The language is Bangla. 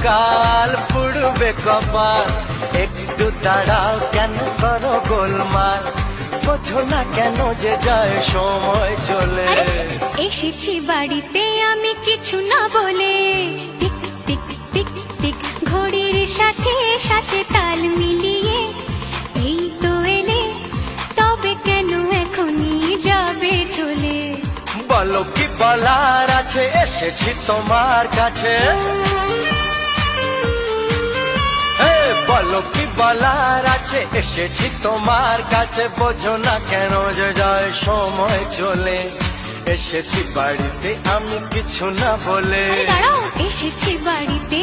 কাল পুড়বে কপাল, একটু দাঁড়াও কেন করো গোলমাল, বোঝো না কেন যে যায় সময় চলে। এসেছি বাড়িতে আমি কিছু না বলে, টিক টিক টিক টিক ঘড়ির সাথে সাথে তাল মিলিয়ে এই তো এলে, তবে কেন এখনই যাবে চলে? বলো কি বলার আছে, এসেছি তোমার কাছে। বলো কি বলার আছে, এসেছি তোমার কাছে, বোঝো না কেন যে যায় সময় চলে। এসেছি বাড়িতে আমি কিছু না বলে। দাঁড়াও, এসেছি বাড়িতে